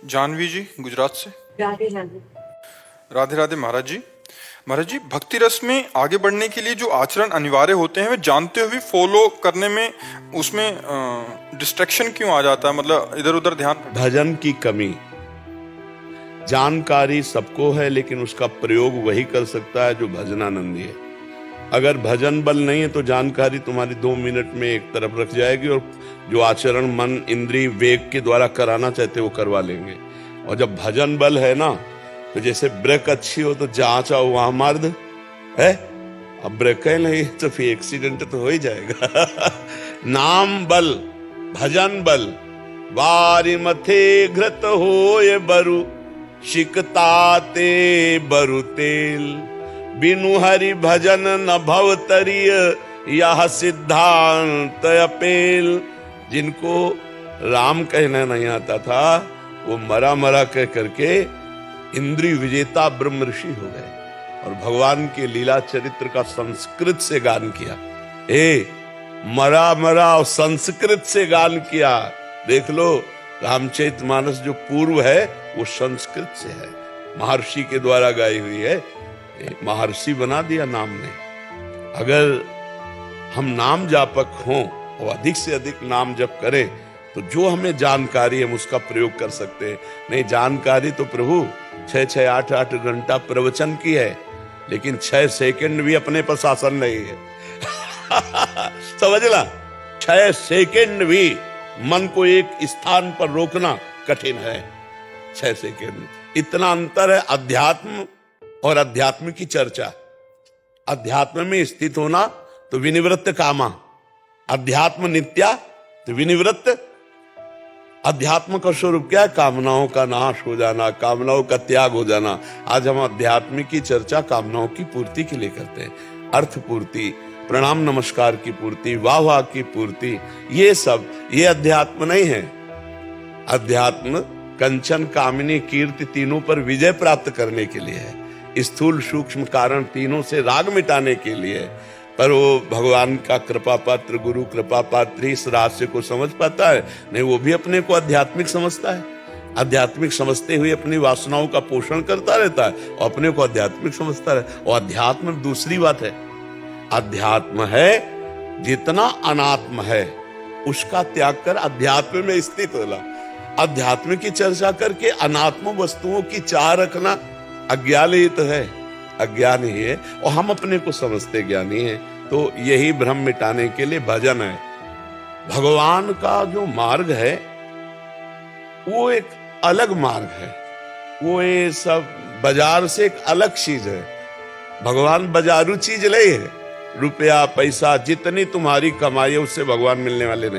जानवी जी गुजरात से। राधे राधे। राधे राधे महाराज जी। महाराज जी, भक्ति रस में आगे बढ़ने के लिए जो आचरण अनिवार्य होते हैं वे जानते हुए फॉलो करने में उसमें डिस्ट्रैक्शन क्यों आ जाता है, मतलब इधर उधर ध्यान। भजन की कमी। जानकारी सबको है लेकिन उसका प्रयोग वही कर सकता है जो भजनानंदी है। अगर भजन बल नहीं है तो जानकारी तुम्हारी 2 मिनट में एक तरफ रख जाएगी और जो आचरण मन इंद्रिय वेग के द्वारा कराना चाहते वो करवा लेंगे। और जब भजन बल है ना, तो जैसे ब्रेक अच्छी हो तो जहां चाहो वहां मार दे है। अब ब्रेक है नहीं तो फिर एक्सीडेंट तो हो ही जाएगा। नाम बल, भजन बल, वारी मथे घृत होए बरु, शिकताते बरु तेल, बिनु हरि भजन न भव तरिय, यह सिद्धांत अपेल। जिनको राम कहना नहीं आता था वो मरा मरा कह करके इंद्रिय विजेता ब्रह्म ऋषि हो गए और भगवान के लीला चरित्र का संस्कृत से गान किया। मरा मरा और संस्कृत से गान किया। देख लो रामचरितमानस जो पूर्व है वो संस्कृत से है, महर्षि के द्वारा गाई हुई है। महर्षि बना दिया नाम ने। अगर हम नाम जापक हों और अधिक से अधिक नाम जप करें तो जो हमें जानकारी है हम उसका प्रयोग कर सकते हैं। नहीं जानकारी तो प्रभु 6-6, 8-8 घंटा प्रवचन की है, लेकिन 6 सेकंड भी अपने पर शासन नहीं है। समझ ला, 6 सेकंड भी मन को एक स्थान पर रोकना कठिन है। 6 सेकंड, इतना अंतर है अध्यात्म और अध्यात्म की चर्चा। अध्यात्म में स्थित होना तो विनिवृत्त कामा, अध्यात्म नित्या तो विनिवृत्त। अध्यात्म का स्वरूप क्या है? कामनाओं का नाश हो जाना, कामनाओं का त्याग हो जाना। आज हम अध्यात्म की चर्चा कामनाओं की पूर्ति के लिए करते हैं। अर्थ पूर्ति, प्रणाम नमस्कार की पूर्ति, वाह वाह की पूर्ति, ये सब ये अध्यात्म नहीं है। अध्यात्म कंचन कामिनी कीर्ति तीनों पर विजय प्राप्त करने के लिए है। स्थूल सूक्ष्म कारण तीनों से राग मिटाने के लिए है। पर वो भगवान का कृपा पात्र, गुरु कृपा पात्र इस रहस्य को समझ पाता है? नहीं, वो भी अपने को आध्यात्मिक समझता है। आध्यात्मिक समझते हुए अपनी वासनाओं का पोषण करता रहता है और अपने को आध्यात्मिक समझता है। और अध्यात्म दूसरी बात है। अध्यात्म है जितना अनात्म है उसका त्याग कर अध्यात्म में स्थित होला। अध्यात्म की चर्चा करके अनात्म वस्तुओं की चाह रखना अज्ञान ही तो है, अज्ञान ही है। और हम अपने को समझते ज्ञानी हैं। तो यही भ्रम मिटाने के लिए भजन है। भगवान का जो मार्ग है वो एक अलग मार्ग है। वो ये सब बाजार से एक अलग चीज है। भगवान बाजारू चीज नहीं है। रुपया पैसा जितनी तुम्हारी कमाई है उससे भगवान मिलने वाले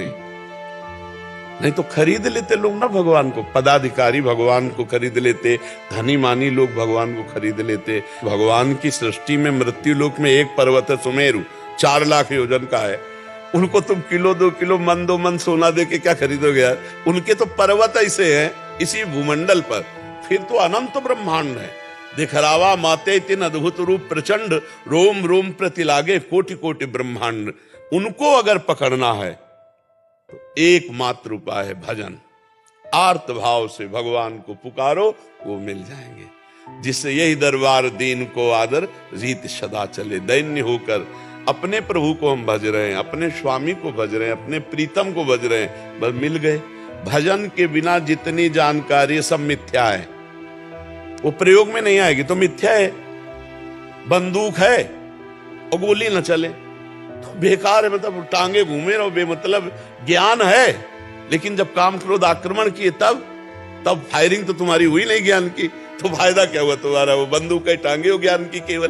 नहीं तो खरीद लेते लोग ना भगवान को। पदाधिकारी भगवान को खरीद लेते, धनी मानी लोग भगवान को खरीद लेते। भगवान की सृष्टि में मृत्यु लोक में एक पर्वत है सुमेरु, 4 लाख योजन का है। उनको तुम किलो 2 किलो मन 2 मन सोना दे के क्या खरीदोगे यार? उनके तो पर्वत ऐसे हैं इसी भूमंडल पर। फिर तो अनंत ब्रह्मांड है। दिखरावा माते तीन अद्भुत रूप प्रचंड, रोम रोम प्रति लागे कोटि कोटि ब्रह्मांड। उनको अगर पकड़ना है तो एकमात्र उपाय है भजन। आर्त भाव से भगवान को पुकारो, वो मिल जाएंगे। जिससे यही दरबार दीन को आदर, रीत सदा चले। दैन्य होकर अपने प्रभु को हम भज रहे हैं, अपने स्वामी को भज रहे हैं, अपने प्रीतम को भज रहे हैं, बस मिल गए। भजन के बिना जितनी जानकारी सब मिथ्या है, वो प्रयोग में नहीं आएगी तो मिथ्या है। बंदूक है और गोली न चले तो बेकार है, मतलब टांगे घूमे रहो बेमतलब। ज्ञान है लेकिन जब काम क्रोध आक्रमण किए तब फायरिंग तो तुम्हारी हुई नहीं ज्ञान की, तो फायदा क्या हुआ तुम्हारा? वो बंदूक है टांगे हो ज्ञान की केवल।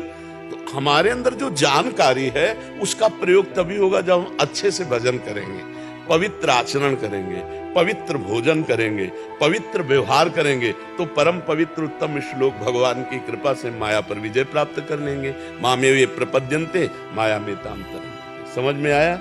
तो हमारे अंदर जो जानकारी है उसका प्रयोग तभी होगा जब हम अच्छे से भजन करेंगे, पवित्र आचरण करेंगे, पवित्र भोजन करेंगे, पवित्र व्यवहार करेंगे, तो परम पवित्र उत्तम श्लोक भगवान की कृपा से माया पर विजय प्राप्त कर लेंगे। मामे वे प्रपद्यन्ते माया में ताम तरन्ते। समझ में आया?